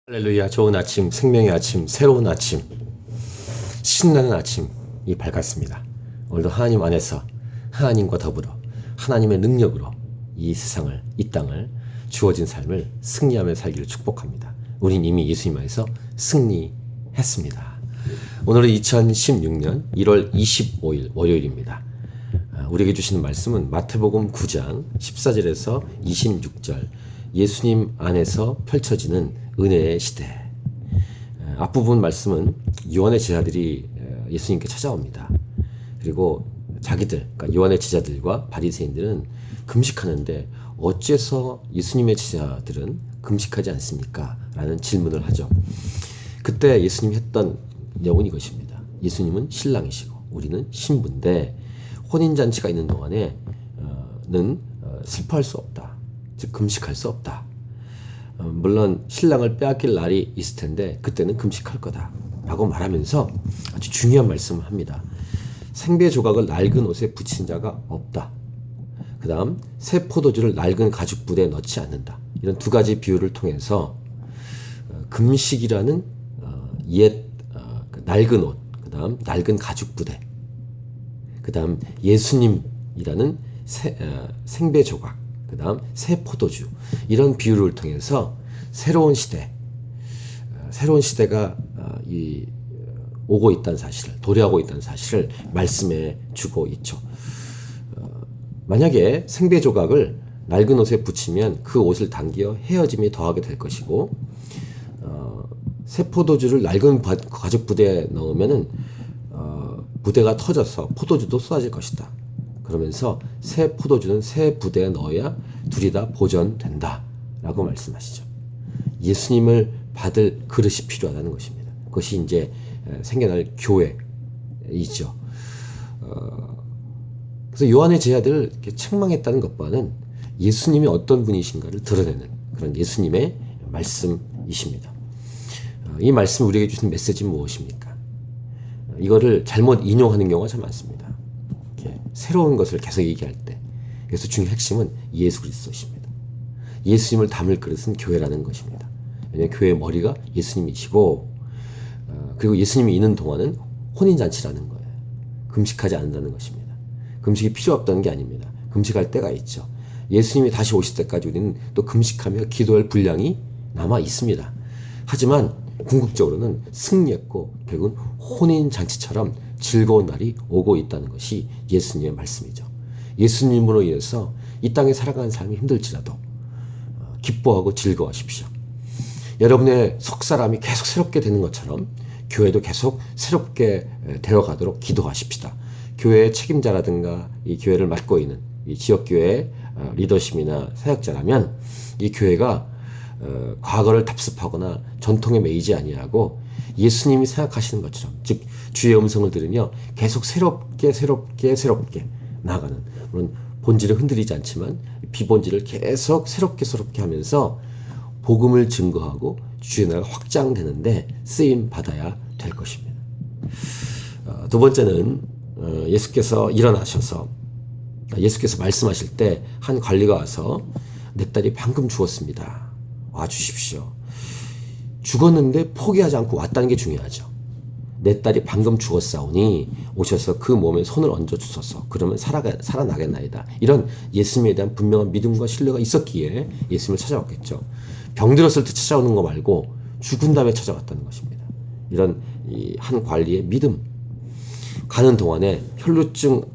할렐루야. 좋은 아침, 생명의 아침, 새로운 아침, 신나는 아침이 밝았습니다. 오늘도 하나님 안에서 하나님과 더불어 하나님의 능력으로 이 세상을, 이 땅을, 주어진 삶을 승리하며 살기를 축복합니다. 우린 이미 예수님 안에서 승리했습니다. 오늘은 2016년 1월 25일 월요일입니다. 우리에게 주시는 말씀은 마태복음 9장 14절에서 26절, 예수님 안에서 펼쳐지는 은혜의 시대. 앞부분 말씀은 요한의 제자들이 예수님께 찾아옵니다. 그리고 자기들, 그러니까 요한의 제자들과 바리새인들은 금식하는데 어째서 예수님의 제자들은 금식하지 않습니까? 라는 질문을 하죠. 그때 예수님이 했던 내용은 이것입니다. 예수님은 신랑이시고 우리는 신부인데 혼인잔치가 있는 동안에는 슬퍼할 수 없다. 즉 금식할 수 없다. 물론 신랑을 빼앗길 날이 있을 텐데 그때는 금식할 거다 라고 말하면서 아주 중요한 말씀을 합니다. 생배 조각을 낡은 옷에 붙인 자가 없다. 그 다음 새 포도주를 낡은 가죽 부대에 넣지 않는다. 이런 두 가지 비유를 통해서 금식이라는 옛 낡은 옷, 그 다음 낡은 가죽 부대, 그 다음 예수님이라는 생배 조각, 그 다음 새 포도주, 이런 비유를 통해서 새로운 시대가 오고 있다는 사실을, 도래하고 있다는 사실을 말씀해 주고 있죠. 만약에 생배 조각을 낡은 옷에 붙이면 그 옷을 당겨 헤어짐이 더하게 될 것이고, 새 포도주를 낡은 가죽 부대에 넣으면은 부대가 터져서 포도주도 쏟아질 것이다. 그러면서 새 포도주는 새 부대에 넣어야 둘이 다 보존된다 라고 말씀하시죠. 예수님을 받을 그릇이 필요하다는 것입니다. 그것이 이제 생겨날 교회이죠. 그래서 요한의 제자들을 이렇게 책망했다는 것과는 예수님이 어떤 분이신가를 드러내는 그런 예수님의 말씀이십니다. 이 말씀 우리에게 주신 메시지는 무엇입니까? 이거를 잘못 인용하는 경우가 참 많습니다. 새로운 것을 계속 얘기할 때. 그래서 중요한 핵심은 예수 그리스도십니다. 예수님을 담을 그릇은 교회라는 것입니다. 왜냐하면 교회의 머리가 예수님이시고, 그리고 예수님이 있는 동안은 혼인잔치라는 거예요. 금식하지 않는다는 것입니다. 금식이 필요 없다는 게 아닙니다. 금식할 때가 있죠. 예수님이 다시 오실 때까지 우리는 또 금식하며 기도할 분량이 남아 있습니다. 하지만 궁극적으로는 승리했고 결국은 혼인잔치처럼 즐거운 날이 오고 있다는 것이 예수님의 말씀이죠. 예수님으로 인해서 이 땅에 살아가는 삶이 힘들지라도 기뻐하고 즐거워하십시오. 여러분의 속사람이 계속 새롭게 되는 것처럼 교회도 계속 새롭게 되어가도록 기도하십시다. 교회의 책임자라든가 이 교회를 맡고 있는 이 지역교회 리더십이나 사역자라면 이 교회가 과거를 답습하거나 전통에 매이지 아니하고 예수님이 생각하시는 것처럼, 즉 주의 음성을 들으며 계속 새롭게 나아가는, 물론 본질을 흔들리지 않지만 비본질을 계속 새롭게 하면서 복음을 증거하고 주의 나라가 확장되는데 쓰임 받아야 될 것입니다. 두 번째는 예수께서 일어나셔서 예수께서 말씀하실 때 한 관리가 와서 내 딸이 방금 죽었습니다. 와 주십시오. 죽었는데 포기하지 않고 왔다는 게 중요하죠. 내 딸이 방금 죽었사오니 오셔서 그 몸에 손을 얹어 주소서. 그러면 살아나겠나이다. 이런 예수님에 대한 분명한 믿음과 신뢰가 있었기에 예수님을 찾아왔겠죠. 병들었을 때 찾아오는 거 말고 죽은 다음에 찾아왔다는 것입니다. 이런 한 관리의 믿음. 가는 동안에 혈루증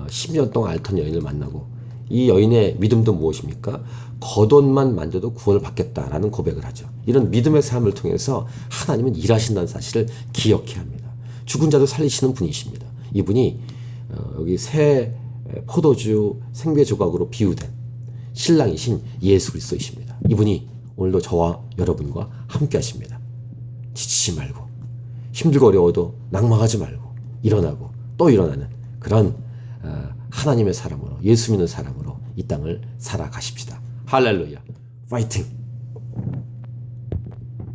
10년 동안 앓던 여인을 만나고, 이 여인의 믿음도 무엇입니까? 겉옷만 만져도 구원을 받겠다라는 고백을 하죠. 이런 믿음의 삶을 통해서 하나님은 일하신다는 사실을 기억해야 합니다. 죽은 자도 살리시는 분이십니다. 이분이 여기 새 포도주 생배 조각으로 비유된 신랑이신 예수 그리스도이십니다. 이분이 오늘도 저와 여러분과 함께 하십니다. 지치지 말고, 힘들고 어려워도 낙망하지 말고 일어나고 또 일어나는 그런 하나님의 사람으로, 예수 믿는 사람으로 이 땅을 살아가십시다. 할렐루야. 파이팅!